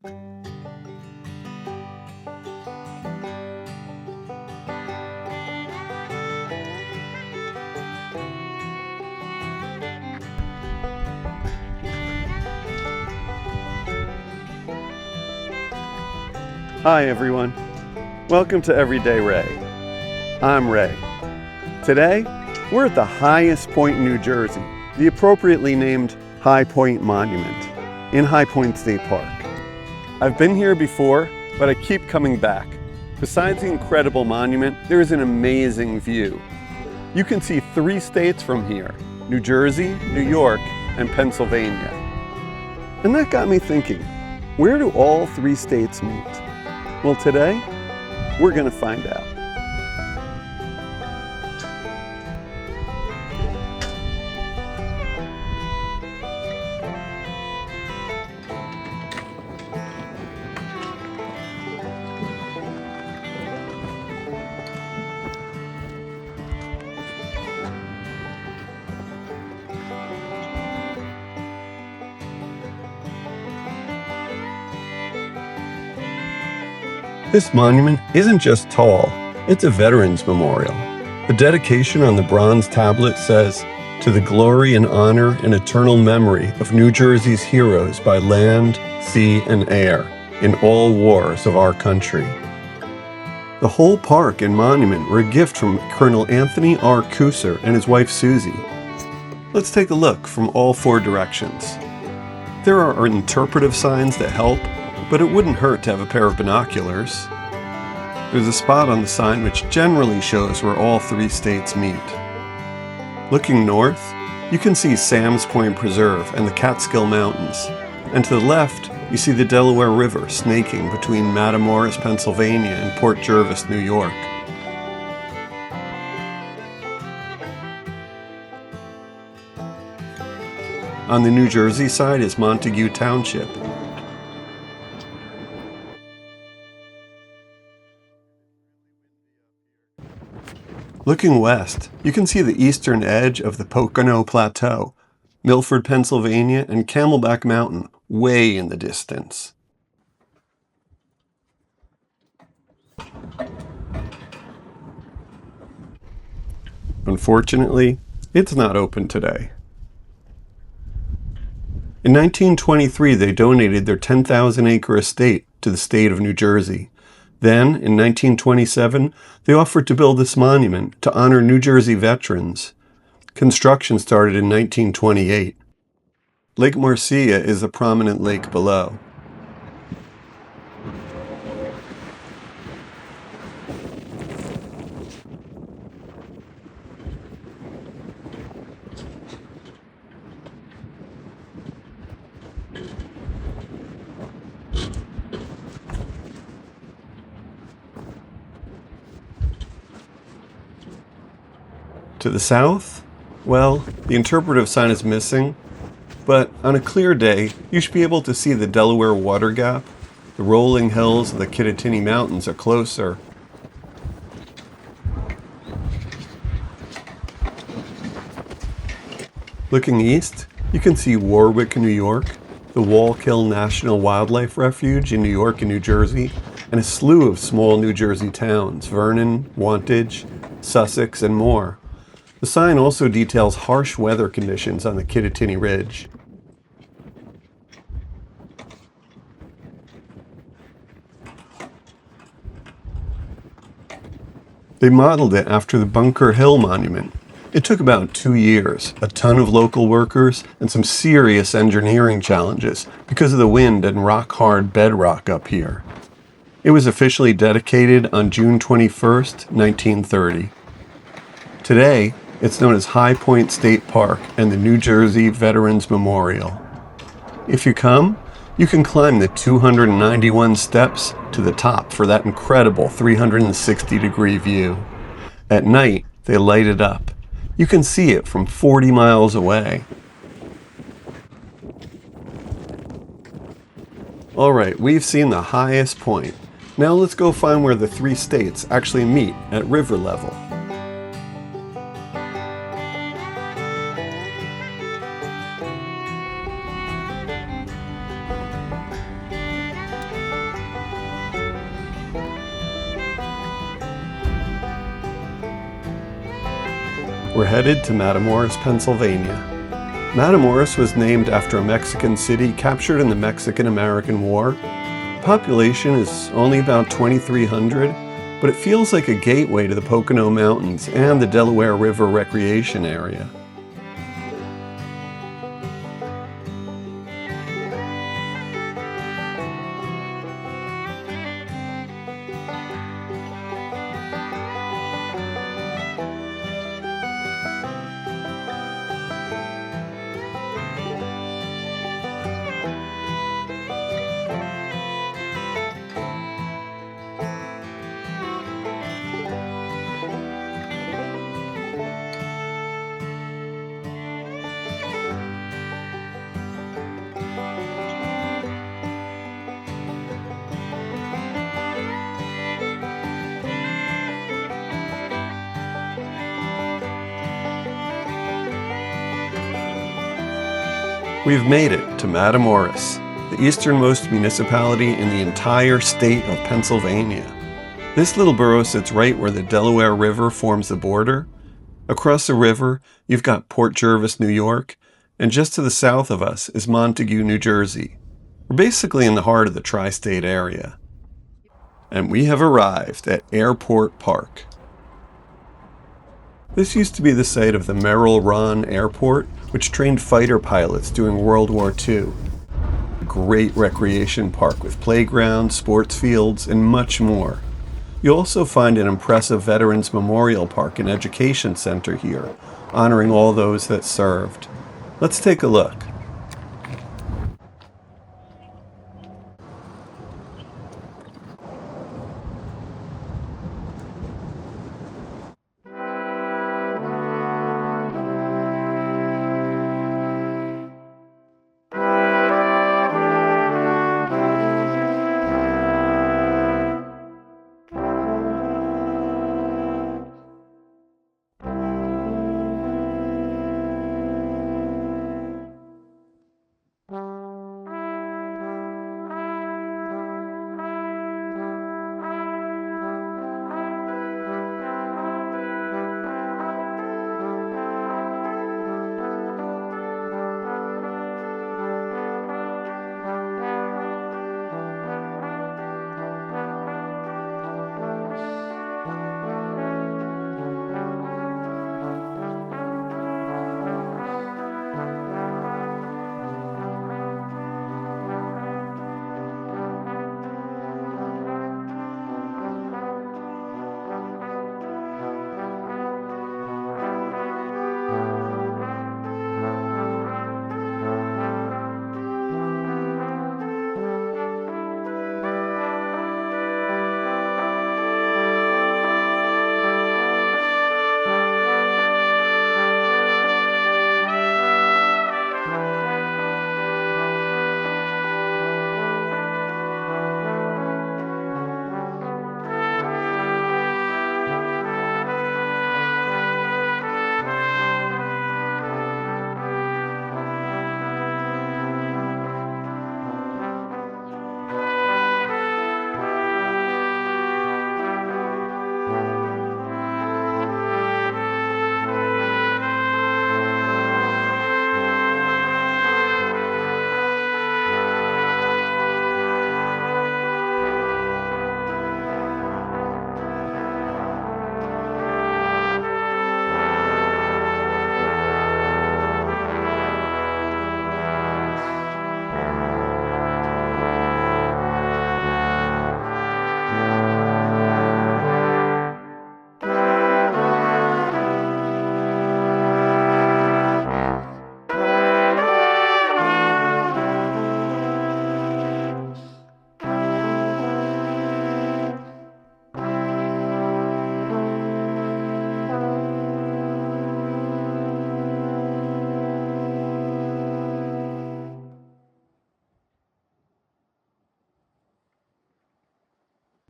Hi everyone, welcome to Everyday Ray. I'm Ray. Today, we're at the highest point in New Jersey, the appropriately named High Point Monument in High Point State Park. I've been here before, but I keep coming back. Besides the incredible monument, there is an amazing view. You can see 3 states from here: New Jersey, New York, and Pennsylvania. And that got me thinking, where do all 3 states meet? Well, today, we're going to find out. This monument isn't just tall, it's a veterans memorial. The dedication on the bronze tablet says, "To the glory and honor and eternal memory of New Jersey's heroes by land, sea, and air in all wars of our country." The whole park and monument were a gift from Colonel Anthony R. Cooser and his wife Susie. Let's take a look from all 4 directions. There are interpretive signs that help, but it wouldn't hurt to have a pair of binoculars. There's a spot on the sign which generally shows where all 3 states meet. Looking north, you can see Sam's Point Preserve and the Catskill Mountains, and to the left, you see the Delaware River snaking between Matamoras, Pennsylvania and Port Jervis, New York. On the New Jersey side is Montague Township. Looking west, you can see the eastern edge of the Pocono Plateau, Milford, Pennsylvania, and Camelback Mountain way in the distance. Unfortunately, it's not open today. In 1923, they donated their 10,000-acre estate to the state of New Jersey. Then, in 1927, they offered to build this monument to honor New Jersey veterans. Construction started in 1928. Lake Marcia is a prominent lake below. To the south, well, the interpretive sign is missing, but on a clear day, you should be able to see the Delaware Water Gap. The rolling hills of the Kittatinny Mountains are closer. Looking east, you can see Warwick, New York, the Wallkill National Wildlife Refuge in New York and New Jersey, and a slew of small New Jersey towns: Vernon, Wantage, Sussex, and more. The sign also details harsh weather conditions on the Kittatinny Ridge. They modeled it after the Bunker Hill Monument. It took about 2 years, a ton of local workers, and some serious engineering challenges because of the wind and rock-hard bedrock up here. It was officially dedicated on June 21st, 1930. Today, it's known as High Point State Park and the New Jersey Veterans Memorial. If you come, you can climb the 291 steps to the top for that incredible 360-degree view. At night, they light it up. You can see it from 40 miles away. All right, we've seen the highest point. Now let's go find where the 3 states actually meet at river level. We're headed to Matamoras, Pennsylvania. Matamoras was named after a Mexican city captured in the Mexican-American War. The population is only about 2,300, but it feels like a gateway to the Pocono Mountains and the Delaware River recreation area. We've made it to Matamoras, the easternmost municipality in the entire state of Pennsylvania. This little borough sits right where the Delaware River forms the border. Across the river, you've got Port Jervis, New York, and just to the south of us is Montague, New Jersey. We're basically in the heart of the tri-state area. And we have arrived at Airport Park. This used to be the site of the Merrill Ron Airport, which trained fighter pilots during World War II. A great recreation park with playgrounds, sports fields, and much more. You'll also find an impressive Veterans Memorial Park and Education Center here, honoring all those that served. Let's take a look.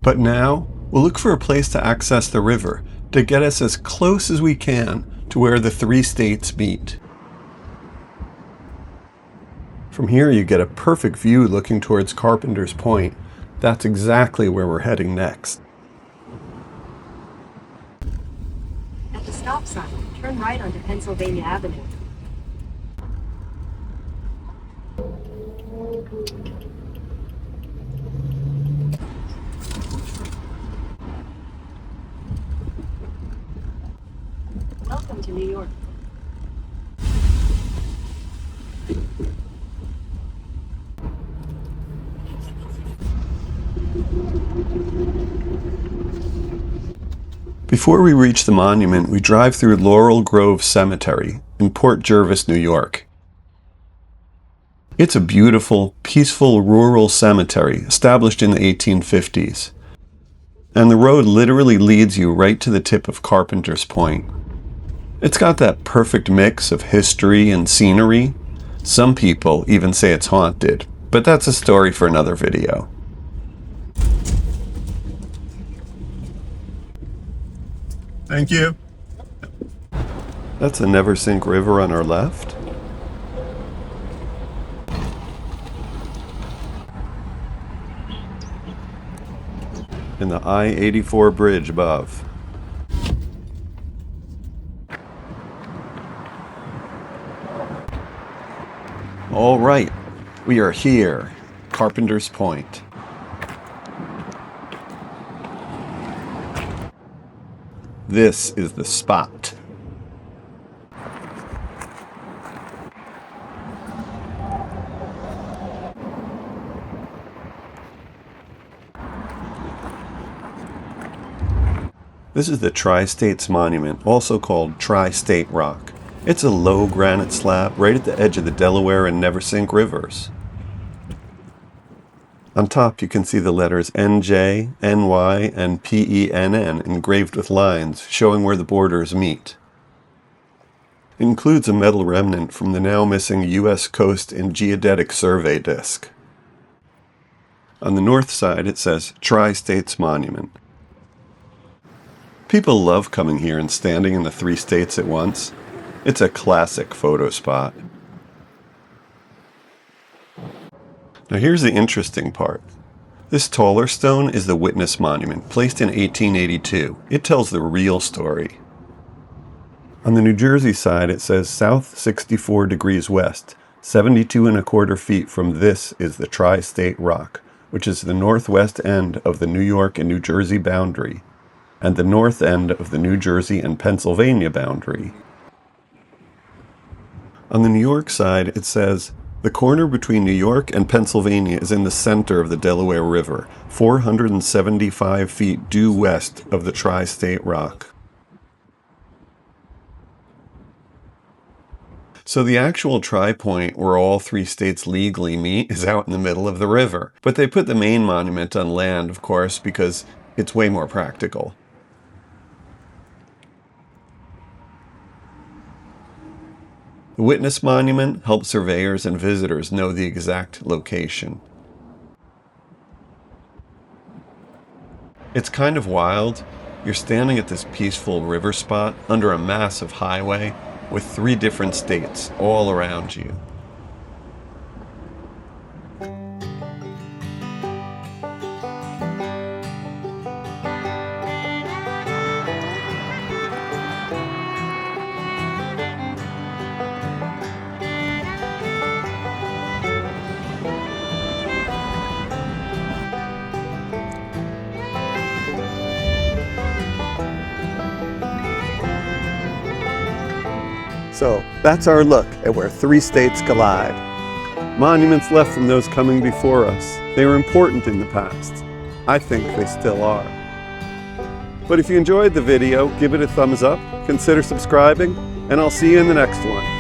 But now, we'll look for a place to access the river to get us as close as we can to where the three states meet. From here you get a perfect view looking towards Carpenter's Point. That's exactly where we're heading next. At the stop sign, turn Turn right onto Pennsylvania Avenue. Welcome to New York. Before we reach the monument, we drive through Laurel Grove Cemetery in Port Jervis, New York. It's a beautiful, peaceful rural cemetery established in the 1850s. And the road literally leads you right to the tip of Carpenter's Point. It's got that perfect mix of history and scenery. Some people even say it's haunted, but that's a story for another video. Thank you. That's the Neversink River on our left. And the I-84 bridge above. All right, we are here, Carpenter's Point. This is the spot. This is the Tri-States Monument, also called Tri-State Rock. It's a low granite slab right at the edge of the Delaware and Neversink rivers. On top you can see the letters NJ, NY, and PENN engraved with lines showing where the borders meet. It includes a metal remnant from the now missing U.S. Coast and Geodetic Survey disc. On the north side it says Tri-States Monument. People love coming here and standing in the three states at once. It's a classic photo spot. Now here's the interesting part. This taller stone is the Witness Monument, placed in 1882. It tells the real story. On the New Jersey side it says south 64 degrees west, 72¼ feet from this is the Tri-State Rock, which is the northwest end of the New York and New Jersey boundary, and the north end of the New Jersey and Pennsylvania boundary. On the New York side it says, the corner between New York and Pennsylvania is in the center of the Delaware River, 475 feet due west of the Tri-State Rock. So the actual tripoint where all three states legally meet is out in the middle of the river. But they put the main monument on land, of course, because it's way more practical. The Witness Monument helps surveyors and visitors know the exact location. It's kind of wild. You're standing at this peaceful river spot under a massive highway with three different states all around you. So that's our look at where three states collide. Monuments left from those coming before us. They were important in the past. I think they still are. But if you enjoyed the video, give it a thumbs up, consider subscribing, and I'll see you in the next one.